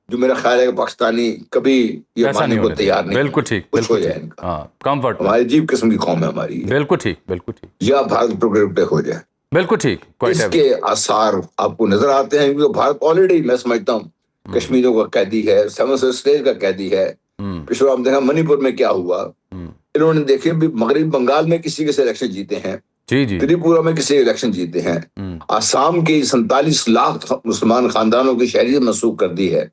D: जो मेरा ख्याल है कि पाकिस्तानी कभी ये मानने को तैयार नहीं।
A: बिल्कुल ठीक,
D: कुछ हो जाए इनका।
A: हाँ, कंफर्ट।
D: हमारी अजीब किस्म की कौम है हमारी।
A: बिल्कुल ठीक, बिल्कुल ठीक।
D: या भारत प्रोग्रेसिव हो जाए,
A: बिल्कुल ठीक।
D: इसके आसार आपको नजर आते हैं, क्योंकि भारत ऑलरेडी मैं समझता हूँ कश्मीरियों का कैदी है, 7 स्टेट का कैदी है। पिछले आप देखा मणिपुर में क्या हुआ, इन्होंने देखे भी मगरबी बंगाल में किसी के से इलेक्शन जीते हैं,
A: जी,
D: त्रिपुरा में किसी इलेक्शन जीते हैं, आसाम की 47 लाख मुसलमान खानदानों की शहरी मनसूख कर दी है।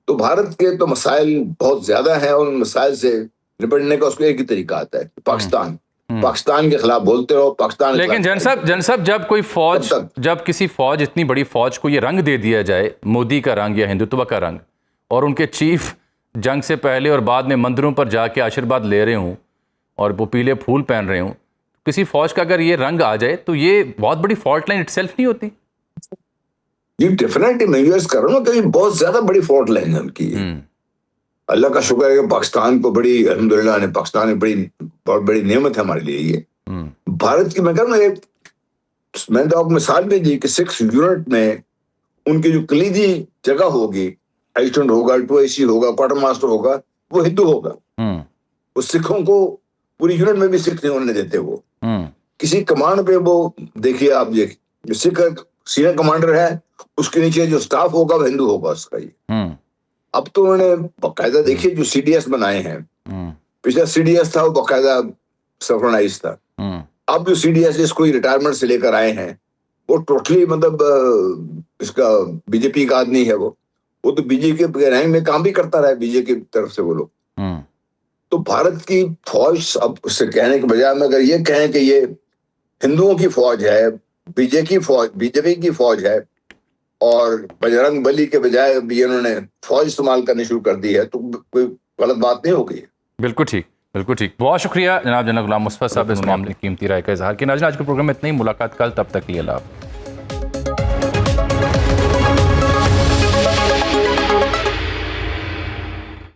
D: तो भारत के तो मसाइल बहुत ज्यादा हैं, और उन मसाइल से निपटने का उसको एक ही तरीका आता है, पाकिस्तान के खिलाफ बोलते रहो, पाकिस्तान।
A: लेकिन जन साहब जब कोई फौज, जब किसी फौज, इतनी बड़ी फौज को ये रंग दे दिया जाए, मोदी का रंग या हिंदुत्व का रंग, और उनके चीफ जंग से पहले और बाद में मंदिरों पर जाके आशीर्वाद ले रहे हूँ और वो पीले फूल पहन रहे हूँ, किसी फौज का अगर ये रंग आ जाए तो ये बहुत बड़ी फॉल्ट लाइन इटसेल्फ नहीं होती?
D: ये डेफिनेटली मैं यूएस कर रहा हूँ कि बहुत ज्यादा बड़ी फॉल्ट लाइन है उनकी। अल्लाह का शुक्र है कि पाकिस्तान को बड़ी, अल्हम्दुलिल्लाह ने पाकिस्तान में बहुत बड़ी नेमत है हमारे लिए ये। भारत की मैं कह रहा हूँ, मैंने तो आपको मिसाल भी दी कि 6 यूनिट में उनकी जो कलीदी जगह होगी, एडिशनल होगा, 2AC होगा, क्वार्टर मास्टर होगा, वो हिंदू होगा। वो सिखों को पूरी यूनिट में भी सिख नहीं होने देते। वो किसी कमांड पे, वो देखिए आप, ये सिख सीनियर कमांडर है, उसके नीचे जो स्टाफ होगा वो हिंदू होगा उसका। ये अब तो उन्होंने बाकायदा देखिए जो CDS बनाए हैं, पिछला CDS था वो बाकायदा सरफराइज था। अब जो CDS इसको रिटायरमेंट से लेकर आए हैं, वो टोटली मतलब इसका बीजेपी का आदमी है। वो तो बीजेपी के रैंक में काम भी करता रहा है, बीजेपी की तरफ से वो लोग। तो भारत की फौज, अब उससे कहने के बजाय में अगर ये कहें कि ये हिंदुओं की फौज है, बीजेपी की फौज है, और बजरंग बली के बजाय भी इन्होंने फौज इस्तेमाल करनी शुरू कर दी है, तो कोई गलत बात नहीं हो गई।
A: बिल्कुल ठीक, बिल्कुल ठीक। बहुत शुक्रिया जनाब गुलाम मुस्तफा साहब इस मामले की कीमती राय का इजहार किया। नाज़रीन, आज के प्रोग्राम में इतनी ही, मुलाकात कल, तब तक के लिए अल्लाह।